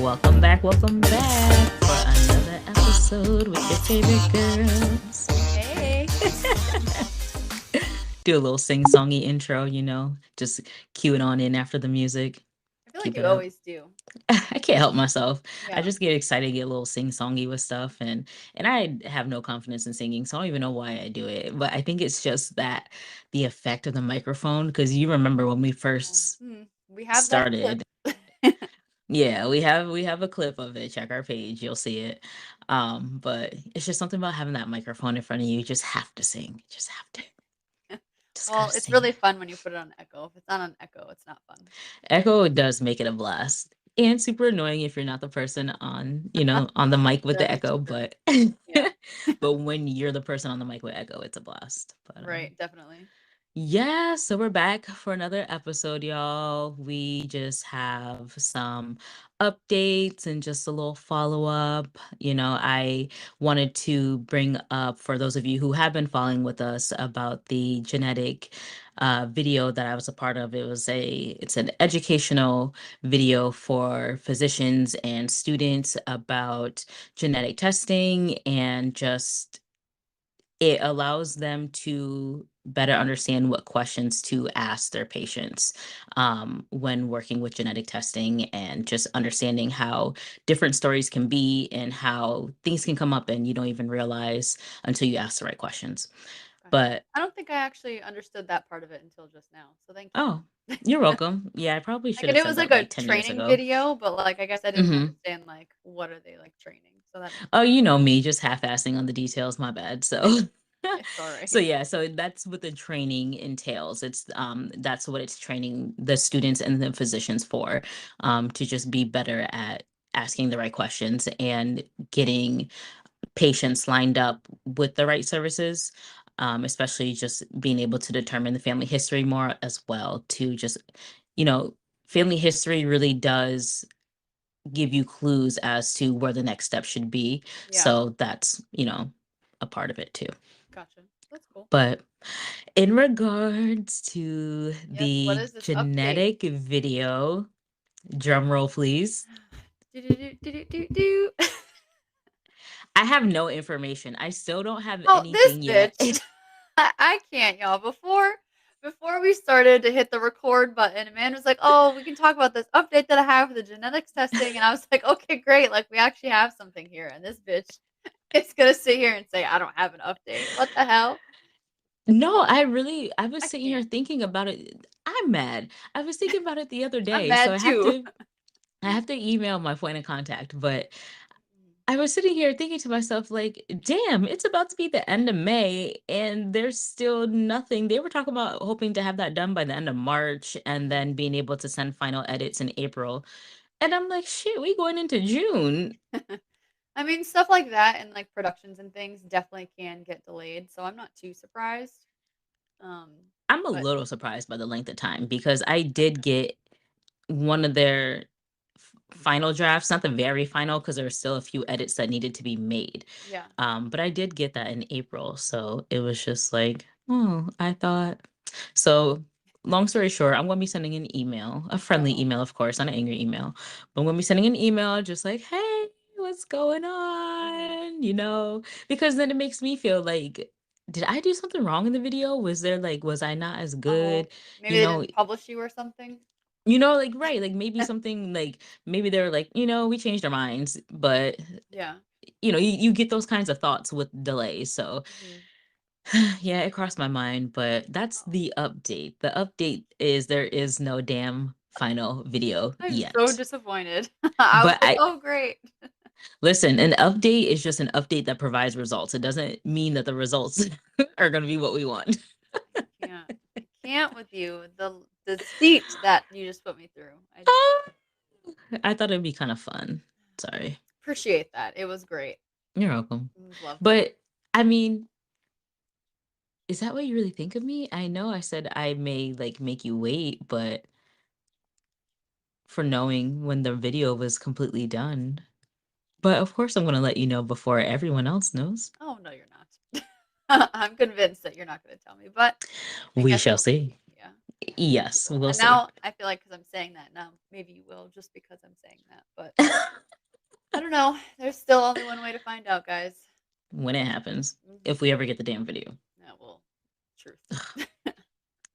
Welcome back for another episode with your favorite girls. Hey. Do a little sing-songy intro, just cue it on in after the music. I feel like Keep it you up. always do. I can't help myself. I Yeah. just get excited, get a little sing-songy with stuff, and I have no confidence in singing, so I don't even know why I do it. But I think it's just that the effect of the microphone, because you remember when we first We have that clip. started. Yeah, we have a clip of it. Check our page, you'll see it. But it's just something about having that microphone in front of you. You just have to sing. You just have to. Just Well, gotta it's sing. really fun when you put it on echo. If it's not on echo, it's not fun. Echo does make it a blast. And super annoying if you're not the person on the mic with the Very echo, true. but Yeah. but when you're the person on the mic with echo, it's a blast. But Right, definitely. yeah, so we're back for another episode, y'all. We just have some updates and just a little follow up. I wanted to bring up for those of you who have been following with us about the genetic video that I was a part of. It's an educational video for physicians and students about genetic testing and just it allows them to better understand what questions to ask their patients when working with genetic testing and just understanding how different stories can be and how things can come up and you don't even realize until you ask the right questions. Gotcha. But I don't think I actually understood that part of it until just now. So thank you. oh, you're welcome. Yeah, I probably Like, should and have it said was like that a like 10 years training ago. video, but like I guess I didn't Hmm. understand like what are they like training. So that makes Oh, you know me, just half-assing on the details, my bad. So it's all so right. yeah, so that's what the training entails. That's what it's training the students and the physicians for, to just be better at asking the right questions and getting patients lined up with the right services. Especially just being able to determine the family history more as well to just, you know, family history really does give you clues as to where the next step should be. Yeah. So that's, a part of it too. Gotcha. That's cool. But in regards to Yes. What the is this update? genetic video, drum roll please. Do do do do do do. I have no information. I still don't have Oh, this anything yet. bitch. I can't, y'all. Before we started to hit the record button, Amanda's like, "Oh, we can talk about this update that I have for the genetics testing," and I was like, "Okay, great. Like, we actually have something here." And this bitch is gonna sit here and say, "I don't have an update." What the hell? No, I was I sitting here can't. thinking about it. I'm mad. I was thinking about it the other I'm day. So mad too. I have to email my point of contact, but I was sitting here thinking to myself, like, damn, it's about to be the end of May and there's still nothing. They were talking about hoping to have that done by the end of March and then being able to send final edits in April. And I'm like, shit, we going into June. I mean, stuff like that and like productions and things definitely can get delayed, so I'm not too surprised. Um, I'm a but little surprised by the length of time because I did gotcha. get one of their final drafts, not the very final, because there were still a few edits that needed to be made. Yeah. But I did get that in April, so it was just like, oh, I thought. So, long story short, I'm gonna be sending an email, a friendly Uh-oh. email, of course, not an angry email, but I'm gonna be sending an email just like, hey, what's going Mhm. on? Because then it makes me feel like, did I do something wrong in the video? Was I not as Oh, good? maybe You they know, didn't publish you or something? like right, like maybe something like maybe they're like, we changed our minds, but Yeah. you get those kinds of thoughts with delays. So Mhm. yeah, it crossed my mind, but that's Oh, the update. The update is there is no damn final video I'm so yet. disappointed. I was But like, I "Oh, great." listen, an update is just an update that provides results. It doesn't mean that the results are going to be what we want. I can't. I can't with you. The deceit that you just put me through. I just I thought it'd be kind of fun. Sorry. appreciate that. It was great. You're welcome. It was lovely. But I mean, is that what you really think of me? I know I said I may like make you wait, but for knowing when the video was completely done. But of course, I'm going to let you know before everyone else knows. Oh, no, you're not. I'm convinced that you're not gonna tell me, but I We guess shall we'll see. see. Yeah. Yes, we'll And see. now I feel like because 'cause I'm saying that now, maybe you will just because I'm saying that, but I don't know. There's still only one way to find out, guys. When it happens, if Mhm. we ever get the damn video. Yeah, well, truth.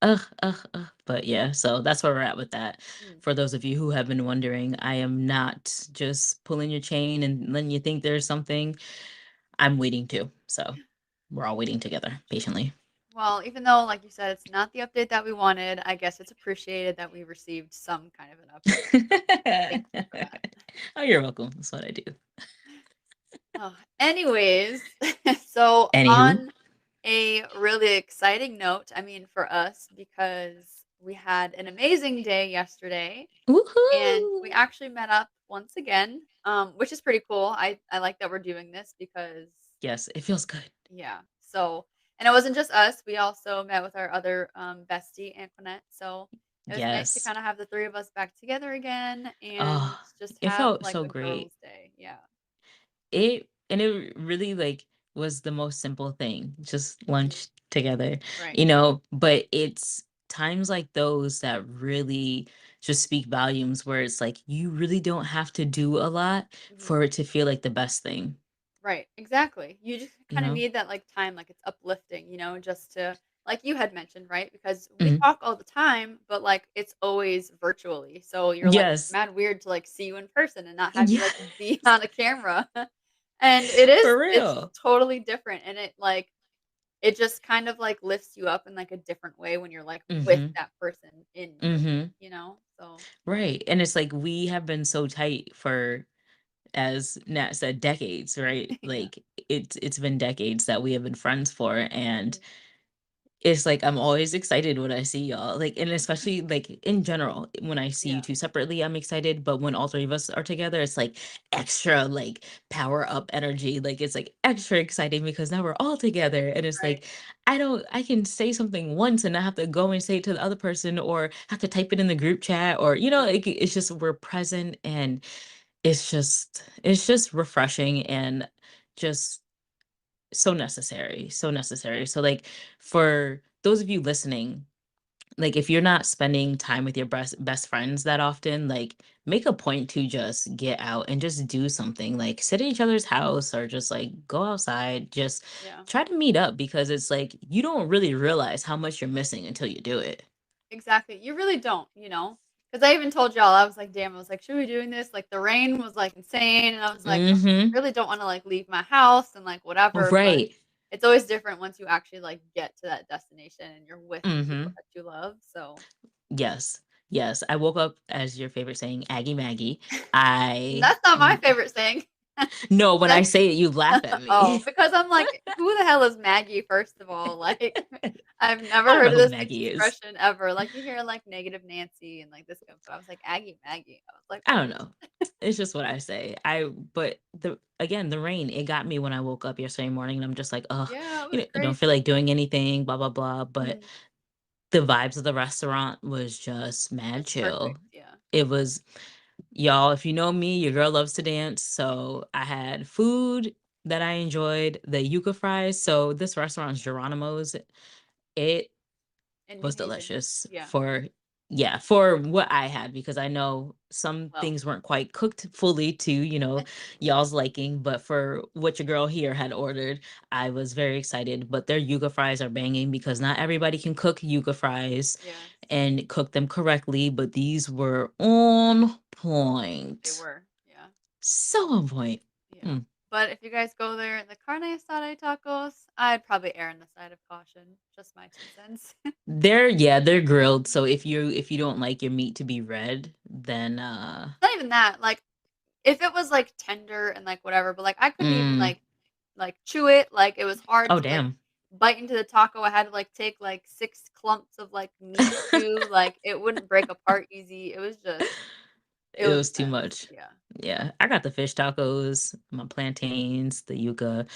Ugh, ugh, ugh. But yeah, so that's where we're at with that. Mm. For those of you who have been wondering, I am not just pulling your chain and letting you think there's something. I'm waiting too. So we're all waiting together patiently. Well, even though, like you said, it's not the update that we wanted, I guess it's appreciated that we received some kind of an update. So thank you for that. Oh, you're welcome. That's what I do. Oh, anyways, so Anywho, on a really exciting note, I mean, for us, because we had an amazing day yesterday and we woohoo! actually met up once again, which is pretty cool. I like that we're doing this because Yes, it feels good. yeah. So, and it wasn't just us. We also met with our other bestie, Antoinette. So it was nice to Yes. kind of have the three of us back together again and Oh, just it have felt like so a great. girls' day. Yeah. It really like was the most simple thing, just Mhm. lunch together, Right. but it's times like those that really just speak volumes where it's like you really don't have to do a lot Mhm. for it to feel like the best thing, Right, exactly. You just you kinda know? need that, like, time, like, it's uplifting, just to like you had mentioned, right? Because we Mhm. talk all the time, but, like, it's always virtually, so you're like, it's Yes. mad weird to, like, see you in person and not have you, like, be Yes. on a camera. And For it's real. totally different, and it just kind of, like, lifts you up in, like, a different way when you're, like, with Mhm. that person in person, Mhm. So Right. And it's like we have been so tight for, as Nat said, decades, right? yeah. Like it's been decades that we have been friends for, and Mhm. it's like I'm always excited when I see y'all. Like, and especially like in general, when I see you Yeah. two separately, I'm excited. But when all three of us are together, it's like extra like power up energy. Like it's like extra exciting because now we're all together. And it's Right. like I can say something once and not have to go and say it to the other person or have to type it in the group chat or Yeah. it's just we're present, and it's just refreshing and just so necessary, so necessary. So like for those of you listening, like if you're not spending time with your best friends that often, like make a point to just get out and just do something. Like sit at each other's house or just like go outside, just Yeah. try to meet up because it's like you don't really realize how much you're missing until you do it. Exactly. You really don't. Because I even told y'all, I was like, "Damn," I was like, "Should we doing this?" Like, the rain was, like, insane, and I was like, "I Mhm. really don't wanna, like, leave my house and, like, whatever," but Right. it's always different once you actually, like, get to that destination and you're with the people Mhm. that you love, so Yes. Yes. I woke up as your favorite saying, Aggie Maggie. I that's not my favorite saying. no, when I That's say it, you laugh at oh, me. because I'm like, "Who the hell is Maggie?" First of all, like, I've never I don't heard know of who this Maggie is. expression ever, like, you hear, like, negative Nancy and, like, this kind of stuff. I was like, "Aggie Maggie." I was like, I "What?" don't know. It's just what I say. But the rain, it got me when I woke up yesterday morning and I'm just like, oh, Yeah, it was I don't feel crazy. like doing anything, blah, blah, blah. But Mhm. the vibes of the restaurant was just mad It's perfect, chill. yeah. It was, y'all, if you know me, your girl loves to dance. So I had food that I enjoyed, the yuca fries. So this restaurant's Geronimo's. It And you was hated delicious yeah, for, yeah, for what I had because I know some well, things weren't quite cooked fully to, y'all's liking, but for what your girl here had ordered, I was very excited. But their yuca fries are banging because not everybody can cook yuca fries yes, and cook them correctly, but these were on they point. were, yeah, So on point. yeah. Mm. But if you guys go there, the carne asada tacos, I'd probably err on the side of caution, just my 2 cents. They're grilled, so if you don't like your meat to be red, then Not even that, like, if it was, like, tender and, like, whatever, but, like, I couldn't even, mm, like, chew it, like, it was hard oh to, like, damn. bite into the taco, I had to, like, take, like, 6 clumps of, like, meat chew, like, it wouldn't break apart easy, it It was a was too mess, much. yeah. Yeah, I got the fish tacos, my plantains, the yuca,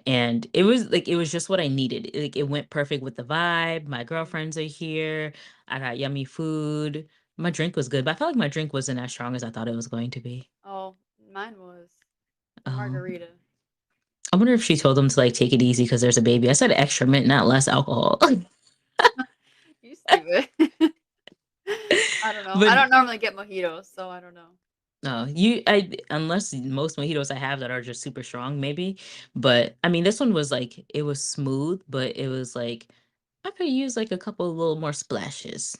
and it was just what I needed. Like it went perfect with the vibe. My Mhm. girlfriends are here. I got yummy food. My drink was good, but I felt like my drink wasn't as strong as I thought it was going to be. Oh, mine was a Oh, margarita. I wonder if she told them to like take it easy because there's a baby. I said extra mint, not less alcohol. You stupid. I don't know. But I don't normally get mojitos, so I don't know. no, I unless most mojitos I have that are just super strong, maybe. But I mean, this one was like it was smooth, but it was like I could use like a couple of little more splashes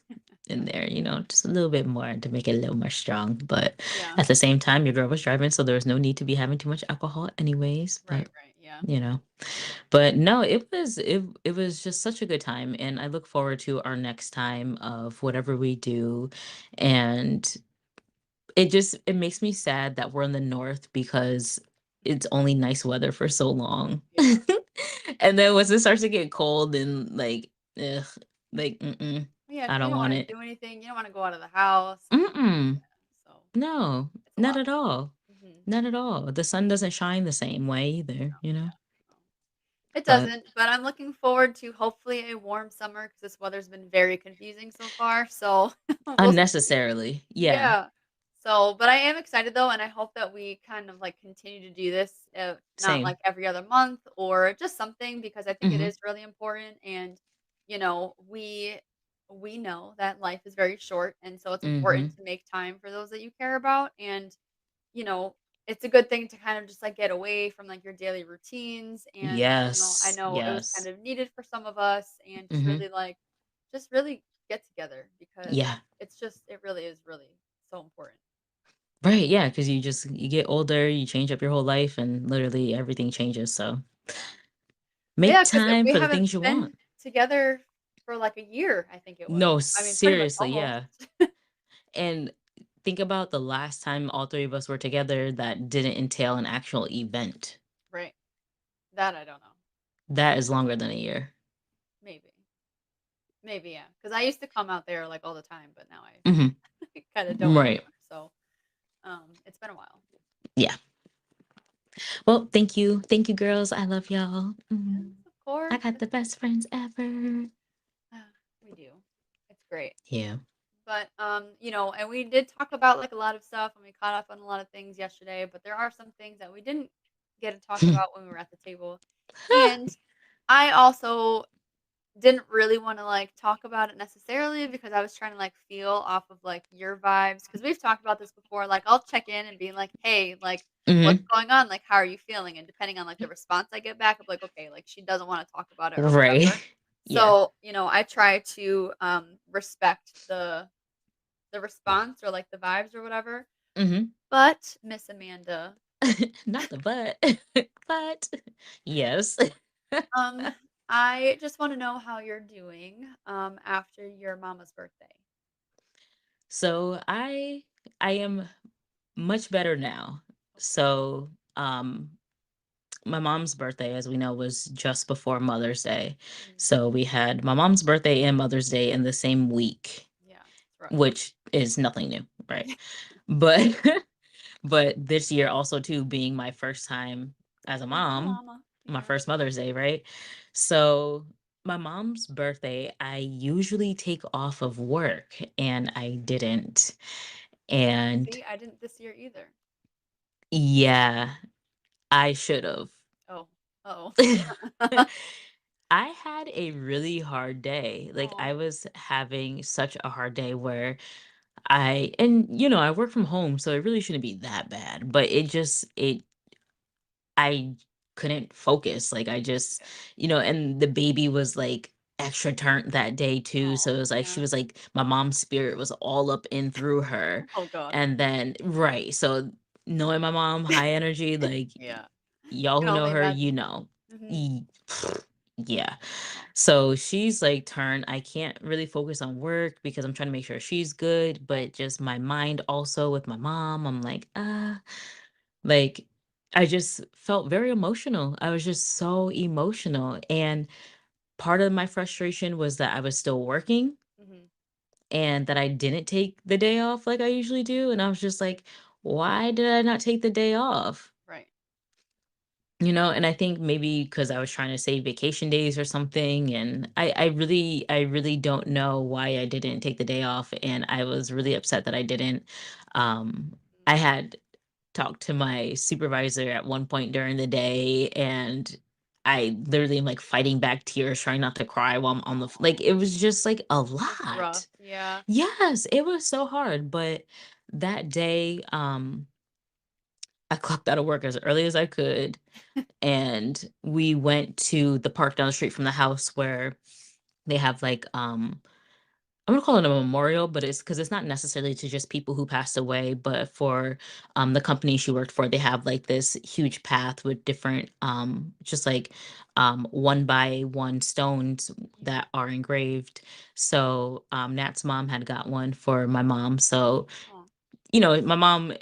in there, just a little bit more to make it a little more strong. But Yeah. at the same time, your girl was driving, so there was no need to be having too much alcohol, anyways. Right, But right, yeah. you know, but no, it was just such a good time, and I look forward to our next time of whatever we do, and it makes me sad that we're in the north because it's only nice weather for so long. Yeah. And then once it starts to get cold and like, ugh, like, Yeah, I 'cause you don't don't want wanna it. do anything, you don't wanna go out of the house, and Mm-mm. yeah, so No, it's a not lot. at all. Mhm. Not at all. The sun doesn't shine the same way either, No, yeah, no. It But doesn't, but I'm looking forward to hopefully a warm summer because this weather's been very confusing so far, so we'll see. unnecessarily. Yeah. Yeah. So, but I am excited though, and I hope that we kind of like continue to do this, not Same. like every other month or just something because I think it Mhm. is really important. And we know that life is very short, and so it's important Mhm. to make time for those that you care about. And you know, it's a good thing to kind of just like get away from like your daily routines. And I Yes. know it was kind Yes. of needed for some of us, and just Mhm. really like, just really get together because Yeah. it really is really so important. Right, yeah, because you get older, you change up your whole life, and literally everything changes, so Yeah. make Yeah, because time we for the haven't things you want. been together for, like, a year, I think it was. No, I mean, pretty much seriously, almost. yeah, and think about the last time all 3 of us were together that didn't entail an actual event. Right. That I don't know. That is longer than a year. Maybe. Maybe, yeah. Because I used to come out there, like, all the time, but now I Mhm. kinda don't Right. anymore, so, it's been a while. Yeah. Well, thank you. Thank you, girls. I love y'all. Yes, of I course. got the best friends ever. Ah, we do. It's great. Yeah. But, and we did talk about, like, a lot of stuff, and we caught up on a lot of things yesterday, but there are some things that we didn't get to talk about when we were at the table, and I also didn't really wanna, like, talk about it necessarily because I was trying to, like, feel off of, like, your vibes because 'cause we've talked about this before, like, I'll check in and be like, "Hey, like, what's Mhm. going on? Like, how are you feeling?" And depending on, like, the response I get back, I'm like, "Okay, like, she doesn't wanna talk about it or Right. whatever." Yeah. So, I try to, respect the response or, like, the vibes or whatever. Mhm. But, Miss Amanda, Not the but, but yes. um, I just wanna know how you're doing, after your mama's birthday. So I am much better now. Okay. So my mom's birthday, as we know, was just before Mother's Day. Mhm. So we had my mom's birthday and Mother's Day in the same week, Yeah, it's rough. which is nothing new, right? But but this year also too being my first time as a Being a mom, mama, my yeah. first Mother's Day, right? So my mom's birthday, I usually take off of work and I didn't. And See, I didn't this year either. yeah, I should have. Oh. Uh-oh. I had a really hard day. Like Aw. I was having such a hard day where I work from home, so it really shouldn't be that bad, but I couldn't focus. Like I just, Yeah. and the baby was like extra turnt that day too. Aw, So it was like she yeah. was like my mom's spirit was all up in through her. Oh god. And then right. So knowing my mom, high energy, like Yeah. y'all Can who know only her, imagine. Mhm. Ye- yeah. Oh, So she's like turned. I can't really focus on work because I'm trying to make sure she's good, right. but just my mind also with my mom, I'm like, like, I just felt very emotional. I was just so emotional, and part of my frustration was that I was still working Mhm. and that I didn't take the day off like I usually do, and I was just like, "Why did I not take the day off?" Right. And I think maybe because I was trying to save vacation days or something, and I really don't know why I didn't take the day off, and I was really upset that I didn't. Mm. I had talked to my supervisor at one point during the day, and I literally am like fighting back tears, trying not to cry while I'm on the like Oh, it was just like a that's rough. lot. Yeah. Yes, it was so hard, but that day I clocked out of work as early as I could, and we went to the park down the street from the house where they have like I'm gonna call it a memorial, but it's because it's not necessarily to just people who passed away, but for the company she worked for, they have like this huge path with different just like one by one stones Mhm. that are engraved. So Nat's mom had got one for my mom. So Oh, my mom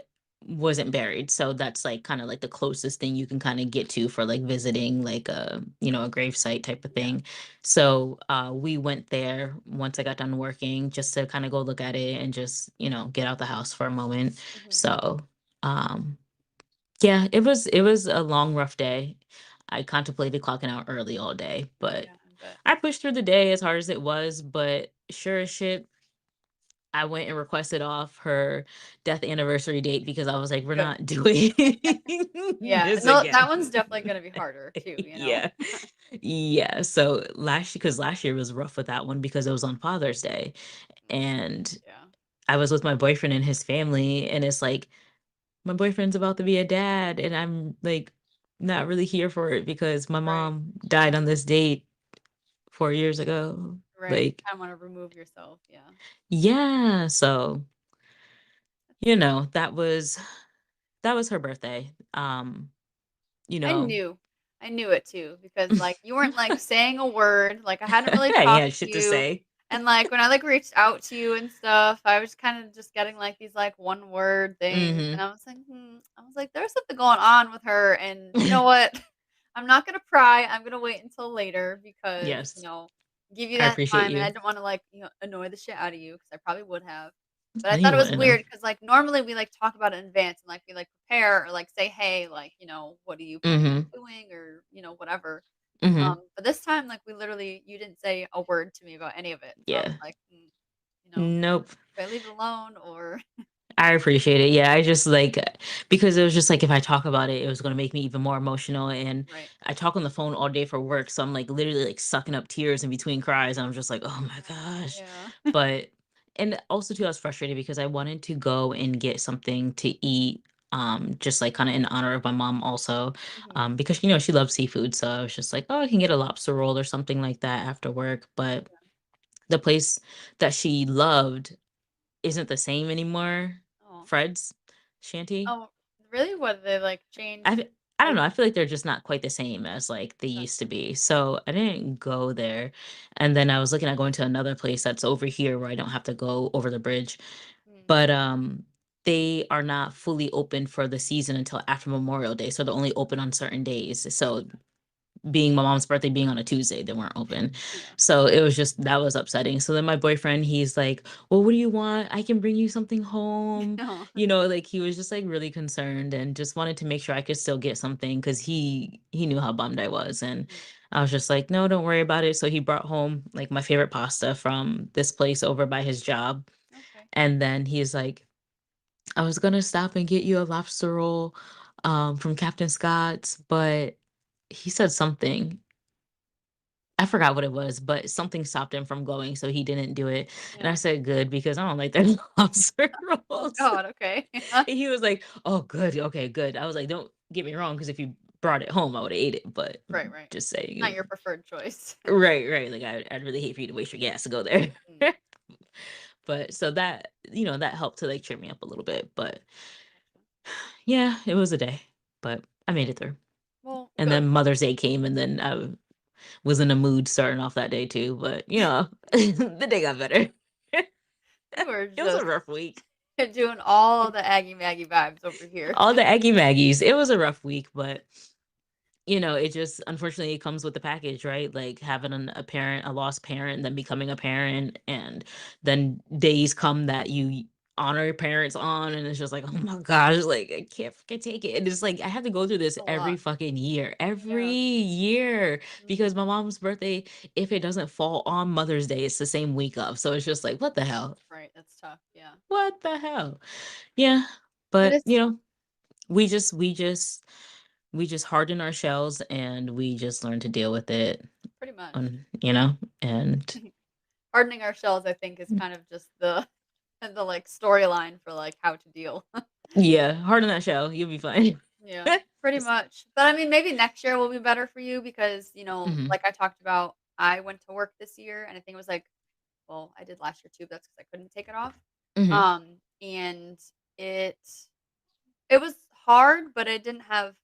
wasn't buried, so that's like kind of like the closest thing you can kind of get to for like visiting like a grave site type of yeah. thing. So we went there once I got done working just to kind of go look at it and just get out the house for a moment. Mhm. So um yeah, it was a long rough day. I contemplated clocking out early all day, but Yeah, I bet. I pushed through the day as hard as it was. But sure as shit, I went and requested off her death anniversary date because I was like, "We're Good. not doing Yeah. this No, again." that one's definitely gonna be harder too, you know? Yeah. Yeah, so last year was rough with that one because it was on Father's Day, Mm, and yeah. I was with my boyfriend and his family, and it's like, my boyfriend's about to be a dad, and I'm, like, not really here for it because my Right. mom died on this date 4 years ago. Right. Like, Kinda wanna remove yourself, yeah. yeah, so, That's tough. that was her birthday. You I know, knew. I knew it too because, like, you weren't, like, saying a word, like, I hadn't really I ain't talked had to shit to you, say. and, like, when I, like, reached out to you and stuff, I was kinda just getting, like, these, like, one-word things, and Mhm. I was like, "Hmm," I was like, "There's something going on with her, and you know what? I'm not gonna pry, I'm gonna wait until later because, Yes, give you I that appreciate time, and I you. didn't wanna, like, annoy the shit out of you because I probably would have." But I No, you thought it was wouldn't have. weird because, like, normally we, like, talk about it in advance and, like, we, like, prepare or, like, say, "Hey," like, "What are you planning on Mhm, doing?" Or, whatever. mhm. But this time, like, we literally you didn't say a word to me about any of it. So I was Yeah. like, Nope. should I leave it alone or" I appreciate it. Yeah, I just like because it was just like if I talk about it, it was gonna make me even more emotional. And Right. I talk on the phone all day for work, so I'm like literally like sucking up tears in between cries. I'm just like, oh my Aw, gosh. yeah. But and also too, I was frustrated because I wanted to go and get something to eat, just like kind of in honor of my mom also, Mhm. because she loves seafood. So I was just like, oh, I can get a lobster roll or something like that after work. But the place that she loved isn't the same anymore. Oh. Fred's Shanty. Oh, really? What, did they, like, change, I I don't like know. I feel like they're just not quite the same as like they used to be. So I didn't go there. And then I was looking at going to another place that's over here where I don't have to go over the bridge. mm, But they are not fully open for the season until after Memorial Day. So they're only open on certain days. So being my mom's birthday being on a Tuesday, they weren't open. yeah. So it was just that was upsetting. So then my boyfriend, he's like, "Well, what do you want? I can bring you something home." No. Like he was just like really concerned and just wanted to make sure I could still get something because he knew how bummed I was. And Mm, I was just like, "No, don't worry about it." So he brought home like my favorite pasta from this place over by his job. okay. And then he's like, "I was gonna stop and get you a lobster roll from Captain Scott's, but he said something. I forgot what it was, but something stopped him from going, so he didn't do it, and I Yeah. said, "Good," because I don't like their lobster Oh rolls. god, okay. And he was like, "Oh, good, okay, good." I was like, "Don't get me wrong, because if you brought it home, I would've ate it, but Right, right. just saying Not it." your preferred choice. Right, right, like, I'd really hate for you to waste your gas to go there. Mm, But so that helped to, like, cheer me up a little bit, but gotcha. yeah, it was a day, but I made it through. Well, And good. then Mother's Day came, and then I was in a mood starting off that day too, but, the day got better. You were It was a just rough week. doing all the Aggie Maggie vibes over here. All the Aggie Maggies. It was a rough week, but it just unfortunately it comes with the package, right? Like having a parent, a lost parent, then becoming a parent, and then days come that you honor your parents on, and it's just like, oh my gosh, like I can't fucking take it. And it's like I have to go through this A every lot. fucking year, every Yeah. year, because Mhm. my mom's birthday, if it doesn't fall on Mother's Day, it's the same week of. So it's just like, what the hell? Right, that's tough, yeah. What the hell? Yeah. But But it's we just we just harden our shells and we just learn to deal with it Pretty much. on, you know, and Hardening our shells, I think, is kind of just the like storyline for like how to deal. yeah, harden that shell, you'll be fine. Yeah, pretty much. But I mean, maybe next year will be better for you because, Hmm. like I talked about, I went to work this year and I think it was like, well, I did last year too, but that's because I couldn't take it off. Hmm. And it it was hard, but I didn't have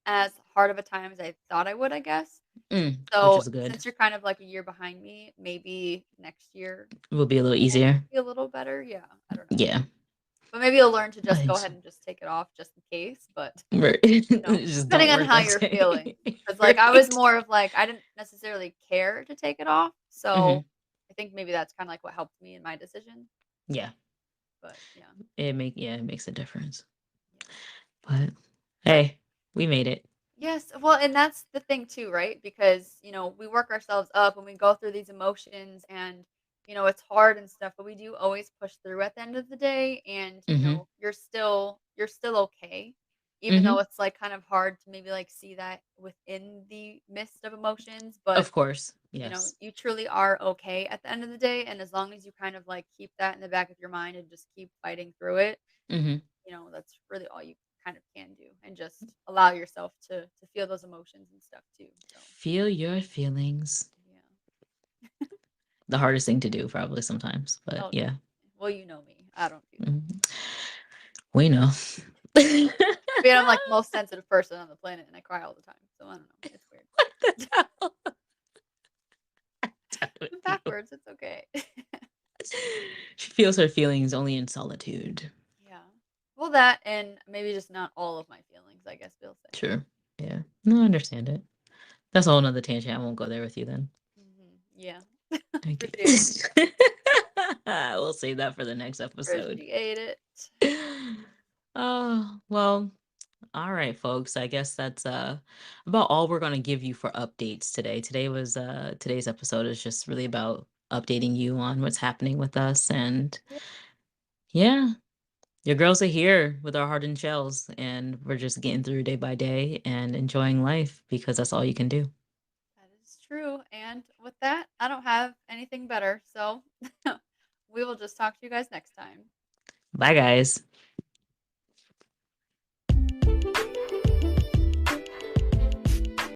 as hard of a time as I thought I would, I guess. Which So is good. since you're kind of like a year behind me, maybe next year Will be a little will easier. be a little better. Yeah, I don't know. Yeah, But maybe you'll learn to I just think go so. ahead and just take it off just in case. But Right. Just don't depending on work how that you're feeling. day. Because, like, I was Right. more of, like, I didn't necessarily care to take it off, Hmm. so I think maybe that's kinda, like, what helped me in my decision, Yeah, but yeah, it makes a difference. yeah, But but hey, we made it. yes, well, and that's the thing too, right? Because, we work ourselves up and we go through these emotions and, it's hard and stuff, but we do always push through at the end of the day and, Hmm. you're still okay, even though Hmm. it's, like, kind of hard to maybe, like, see that within the midst of emotions, but Of course, yes. you truly are okay at the end of the day, and as long as you kind of, like, keep that in the back of your mind and just keep fighting through it, Hmm. that's really all you kind of can do, and just allow yourself to feel those emotions and stuff too, so, Feel your feelings. yeah. The hardest thing to do, probably sometimes, but Oh, yeah. well, you know me. I don't do that. Mhm. We know. I mean, I'm, like, the most sensitive person on the planet, and I cry all the time, so I don't know. It's weird. Done with you. Backwards, it's okay. She feels her feelings only in solitude. Yeah. Well, that and maybe just not all of my feelings, I guess we'll say. Sure. Yeah. No, I understand it. That's a whole nother tangent. I won't go there with you then. Yeah. Okay. Appreciate it. We'll save that for the next episode. Appreciate it. Oh, well, all right, folks. I guess that's about all we're gonna give you for updates today. Today's episode is just really about updating you on what's happening with us. And Yeah, yeah, your girls are here with our hardened shells, and we're just getting through day by day and enjoying life because that's all you can do. that is true, and with that, I don't have anything better, so we will just talk to you guys next time. Bye, guys.